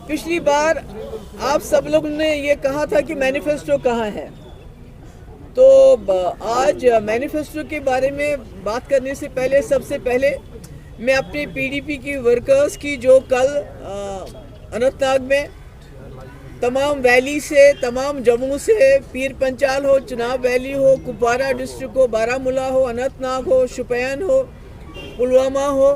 पिछली बार आप सब लोगों ने ये कहा था कि मैनिफेस्टो कहाँ है, तो आज मैनिफेस्टो के बारे में बात करने से पहले सबसे पहले मैं अपने पीडीपी की वर्कर्स की जो कल अनंतनाग में तमाम वैली से, तमाम जम्मू से, पीर पंचाल हो, चनाब वैली हो, कुपवारा डिस्ट्रिक्ट हो, बारामूला हो, अनंतनाग हो, शुपियान हो, पुलवामा हो,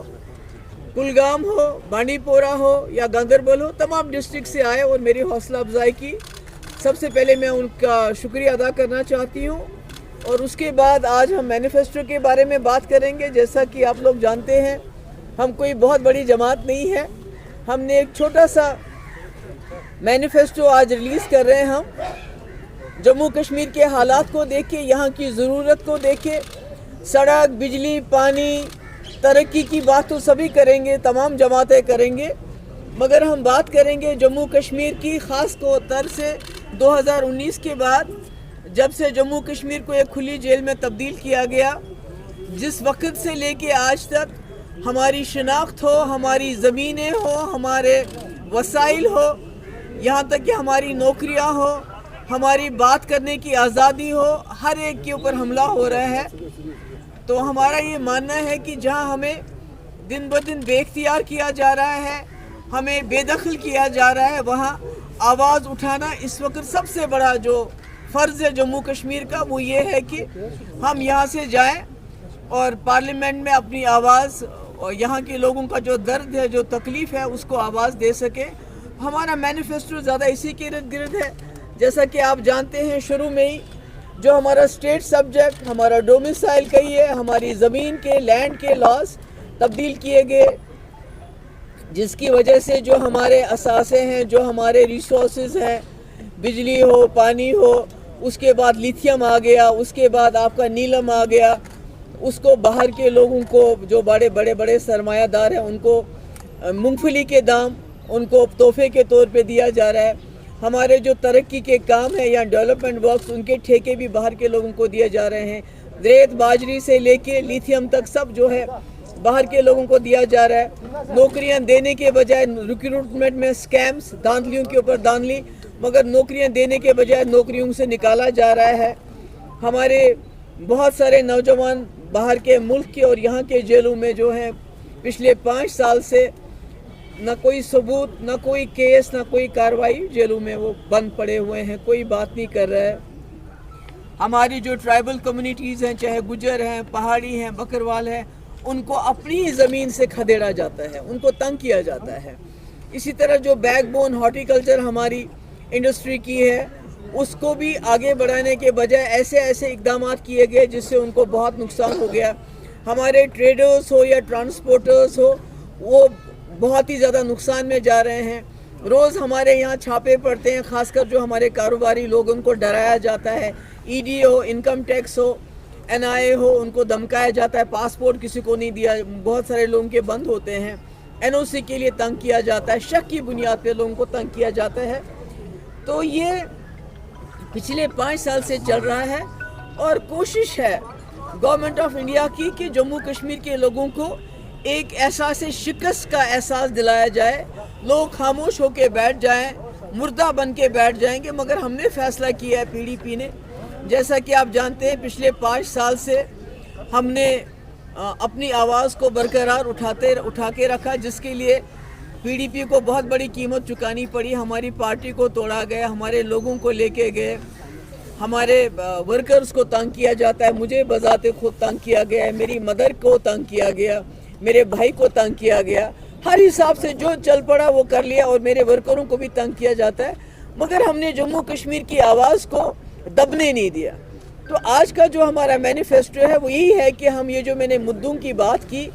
कुलगाम हो, बांडीपोरा हो या गांदरबल हो, तमाम डिस्ट्रिक्ट से आए और मेरी हौसला अफजाई की। सबसे पहले मैं उनका शुक्रिया अदा करना चाहती हूँ। और उसके बाद आज हम मैनिफेस्टो के बारे में बात करेंगे। जैसा कि आप लोग जानते हैं, हम कोई बहुत बड़ी जमात नहीं है, हमने एक छोटा सा मैनिफेस्टो आज रिलीज़ कर रहे हैं। हम जम्मू कश्मीर के हालात को देख के, यहाँ की ज़रूरत को देख के, सड़क, बिजली, पानी, तरक्की की बात तो सभी करेंगे, तमाम जमातें करेंगे, मगर हम बात करेंगे जम्मू कश्मीर की, ख़ास तौर से 2019 के बाद, जब से जम्मू कश्मीर को एक खुली जेल में तब्दील किया गया। जिस वक्त से लेके आज तक हमारी शनाख्त हो, हमारी ज़मीनें हो, हमारे वसाइल हो, यहाँ तक कि हमारी नौकरियाँ हो, हमारी बात करने की आज़ादी हो, हर एक के ऊपर हमला हो रहा है। तो हमारा ये मानना है कि जहाँ हमें दिन ब दिन बेख्तियार किया जा रहा है, हमें बेदखल किया जा रहा है, वहाँ आवाज़ उठाना इस वक्त सबसे बड़ा जो फ़र्ज़ है जम्मू कश्मीर का, वो ये है कि हम यहाँ से जाएं और पार्लियामेंट में अपनी आवाज़ और यहाँ के लोगों का जो दर्द है, जो तकलीफ़ है, उसको आवाज़ दे सके। हमारा मैनिफेस्टो ज़्यादा इसी के इर्द गिर्द है। जैसा कि आप जानते हैं, शुरू में ही जो हमारा स्टेट सब्जेक्ट, हमारा डोमिसाइल कही है, हमारी ज़मीन के, लैंड के लॉस तब्दील किए गए, जिसकी वजह से जो हमारे असासे हैं, जो हमारे रिसोर्सेज हैं, बिजली हो, पानी हो, उसके बाद लिथियम आ गया, उसके बाद आपका नीलम आ गया, उसको बाहर के लोगों को, जो बड़े बड़े बड़े सरमायादार हैं, उनको मूंगफली के दाम उनको तोहफे के तौर पे दिया जा रहा है। हमारे जो तरक्की के काम हैं या डेवलपमेंट वर्क्स, उनके ठेके भी बाहर के लोगों को दिए जा रहे हैं। रेत, बाजरी से लेके लिथियम तक सब जो है बाहर के लोगों को दिया जा रहा है। नौकरियां देने के बजाय रिक्रूटमेंट में स्कैम्स, धांधलियों के ऊपर धांधली, मगर नौकरियां देने के बजाय नौकरियों से निकाला जा रहा है। हमारे बहुत सारे नौजवान बाहर के मुल्क के और यहाँ के जेलों में जो हैं, पिछले 5 साल से ना कोई सबूत, ना कोई केस, ना कोई कार्रवाई, जेलों में वो बंद पड़े हुए हैं, कोई बात नहीं कर रहा है। हमारी जो ट्राइबल कम्युनिटीज़ हैं, चाहे गुजर हैं, पहाड़ी हैं, बकरवाल हैं, उनको अपनी ही ज़मीन से खदेड़ा जाता है, उनको तंग किया जाता है। इसी तरह जो बैकबोन हॉर्टिकल्चर हमारी इंडस्ट्री की है, उसको भी आगे बढ़ाने के बजाय ऐसे ऐसे इकदाम किए गए जिससे उनको बहुत नुकसान हो गया। हमारे ट्रेडर्स हो या ट्रांसपोर्टर्स हो, वो बहुत ही ज़्यादा नुकसान में जा रहे हैं। रोज़ हमारे यहाँ छापे पड़ते हैं, ख़ासकर जो हमारे कारोबारी लोग, उनको डराया जाता है। ईडी हो, इनकम टैक्स हो, एनआईए हो, उनको धमकाया जाता है। पासपोर्ट किसी को नहीं दिया, बहुत सारे लोगों के बंद होते हैं। एनओसी के लिए तंग किया जाता है, शक की बुनियाद पे लोगों को तंग किया जाता है। तो ये पिछले 5 साल से चल रहा है और कोशिश है गवर्नमेंट ऑफ इंडिया की कि जम्मू कश्मीर के लोगों को एक एहसास शिकस्त का एहसास दिलाया जाए। लोग खामोश होकर बैठ जाएं, मुर्दा बन के बैठ जाएंगे, मगर हमने फैसला किया है पीडीपी ने। जैसा कि आप जानते हैं, पिछले 5 साल से हमने अपनी आवाज़ को बरकरार उठा के रखा, जिसके लिए पीडीपी को बहुत बड़ी कीमत चुकानी पड़ी। हमारी पार्टी को तोड़ा गया, हमारे लोगों को लेके गए, हमारे वर्कर्स को तंग किया जाता है। मुझे बजाते खुद तंग किया गया है, मेरी मदर को तंग किया गया, मेरे भाई को तंग किया गया। हर हिसाब से जो चल पड़ा वो कर लिया और मेरे वर्करों को भी तंग किया जाता है, मगर हमने जम्मू कश्मीर की आवाज़ को दबने नहीं दिया। तो आज का जो हमारा मैनिफेस्टो है वो यही है कि हम ये जो मैंने मुद्दों की बात की,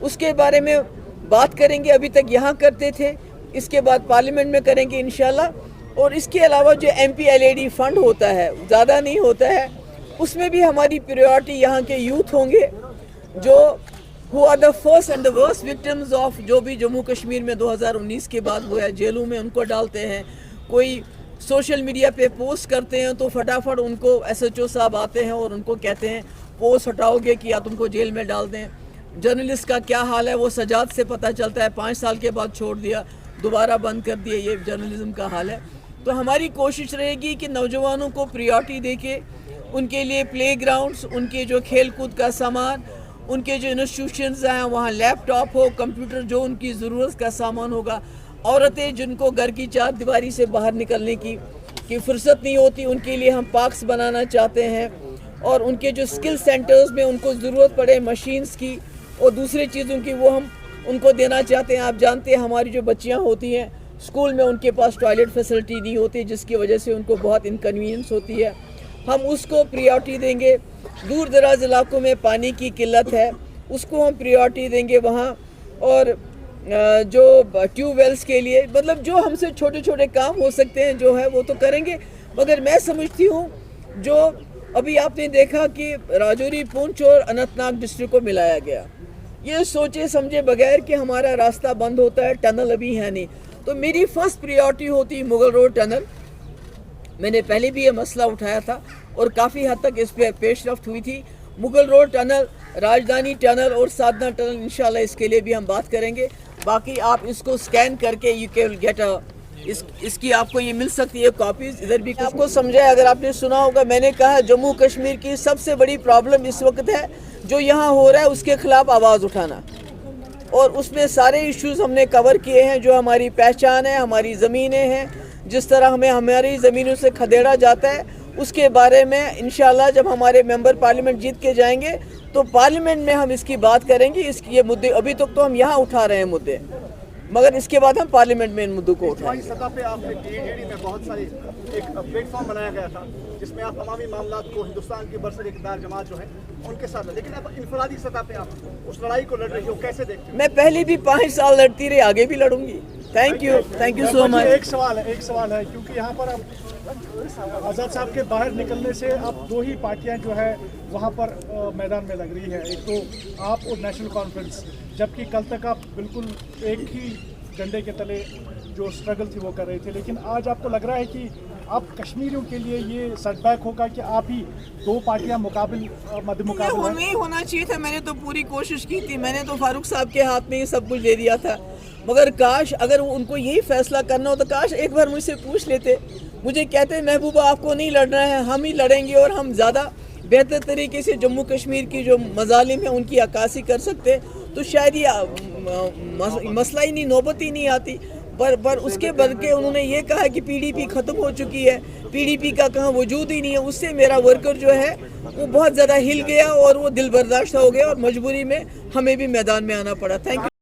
उसके बारे में बात करेंगे। अभी तक यहाँ करते थे, इसके बाद पार्लियामेंट में करेंगे इंशाल्लाह। और इसके अलावा जो MPLAD फंड होता है, ज़्यादा नहीं होता है, उसमें भी हमारी प्रायोरिटी यहाँ के यूथ होंगे, जो who are the first and the worst victims of जो भी जम्मू कश्मीर में 2019 के बाद हुआ है। जेलों में उनको डालते हैं, कोई सोशल मीडिया पे पोस्ट करते हैं तो फटाफट उनको SHO साहब आते हैं और उनको कहते हैं पोस्ट हटाओगे कि या तुमको जेल में डाल दें। जर्नलिस्ट का क्या हाल है वो सजाद से पता चलता है, 5 साल के बाद छोड़ दिया, दोबारा बंद कर दिया, ये जर्नलिज्म का हाल है। तो हमारी कोशिश रहेगी कि नौजवानों को प्रायोरिटी देके उनके लिए प्ले ग्राउंड्स, उनके जो खेल कूद का सामान, उनके जो इंस्टीट्यूशंस हैं वहाँ लैपटॉप हो, कंप्यूटर, जो उनकी ज़रूरत का सामान होगा। औरतें जिनको घर की चार दीवारी से बाहर निकलने की फुर्सत नहीं होती, उनके लिए हम पार्क्स बनाना चाहते हैं। और उनके जो स्किल सेंटर्स में उनको ज़रूरत पड़े मशीन्स की और दूसरी चीज़ों की, वो हम उनको देना चाहते हैं। आप जानते हैं हमारी जो बच्चियां होती हैं स्कूल में, उनके पास टॉयलेट फैसिलिटी नहीं होती, जिसकी वजह से उनको बहुत इनकन्वीनियंस होती है। हम उसको प्रायोरिटी देंगे। दूर दराज इलाकों में पानी की किल्लत है, उसको हम प्रायोरिटी देंगे वहाँ। और जो ट्यूबवेल्स के लिए, मतलब जो हमसे छोटे छोटे काम हो सकते हैं जो है वो तो करेंगे। मगर मैं समझती हूँ जो अभी आपने देखा कि राजौरी, पुंछ और अनंतनाग डिस्ट्रिक्ट को मिलाया गया, ये सोचे समझे बगैर कि हमारा रास्ता बंद होता है, टनल अभी है नहीं। तो मेरी फर्स्ट प्रायोरिटी होती मुगल रोड टनल। मैंने पहले भी ये मसला उठाया था और काफ़ी हद तक इस पर पेशरफ्त हुई थी। मुगल रोड टनल, राजधानी टनल और साधना टनल, इंशाल्लाह इसके लिए भी हम बात करेंगे। बाकी आप इसको स्कैन करके यू कैन गेट इसकी आपको ये मिल सकती है कॉपीज। इधर भी आपको समझाया, अगर आपने सुना होगा, मैंने कहा जम्मू कश्मीर की सबसे बड़ी प्रॉब्लम इस वक्त है जो यहाँ हो रहा है उसके खिलाफ आवाज़ उठाना। और उसमें सारे इश्यूज हमने कवर किए हैं, जो हमारी पहचान है, हमारी ज़मीनें हैं, जिस तरह हमें हमारी ज़मीनों से खदेड़ा जाता है, उसके बारे में इंशाल्लाह जब हमारे मेंबर पार्लियामेंट जीत के जाएंगे तो पार्लियामेंट में हम इसकी बात करेंगे। इसकी ये मुद्दे अभी तक तो हम यहाँ उठा रहे हैं मुद्दे, मगर इसके बाद हम पार्लियामेंट में इन मुद्दों को उठाएंगे। सतह पे आपने टीएडी में बहुत सारी एक प्लेटफॉर्म बनाया गया था जिसमें आप तमामी मामला को हिंदुस्तान की बरसर इक़्तिदार जमात जो है उनके साथ, लेकिन अब इनफरादी सतह पे आप उस लड़ाई को लड़ रही हो, कैसे देखते हैं? मैं पहले भी 5 साल लड़ती रही, आगे भी लड़ूंगी। Thank you so much. एक सवाल है क्योंकि यहाँ पर अब आज़ाद साहब के बाहर निकलने से अब 2 ही पार्टियां जो है वहाँ पर मैदान में लग रही है, एक तो आप और नेशनल कॉन्फ्रेंस, जबकि कल तक आप बिल्कुल एक ही झंडे के तले जो स्ट्रगल थी वो कर रहे थे। लेकिन आज आपको लग रहा है कि अब कश्मीरियों के लिए ये सेटबैक होगा कि आप ही 2 पार्टियां मध्य मुकाबला नहीं होना चाहिए था। मैंने तो पूरी कोशिश की थी, मैंने तो फारूक साहब के हाथ में ही सब कुछ दे दिया था। मगर काश अगर उनको यही फैसला करना हो तो काश एक बार मुझसे पूछ लेते, मुझे कहते महबूबा आपको नहीं लड़ना है, हम ही लड़ेंगे और हम ज़्यादा बेहतर तरीके से जम्मू कश्मीर की जो मजालिम है उनकी अक्कासी कर सकते, तो शायद ये मसला ही नहीं, नौबत ही नहीं आती। पर उसके बल्कि उन्होंने ये कहा कि पीडीपी ख़त्म हो चुकी है, पीडीपी का कहाँ वजूद ही नहीं है। उससे मेरा वर्कर जो है वो बहुत ज़्यादा हिल गया और वो दिल बर्दाश्त हो गया और मजबूरी में हमें भी मैदान में आना पड़ा। Thank you.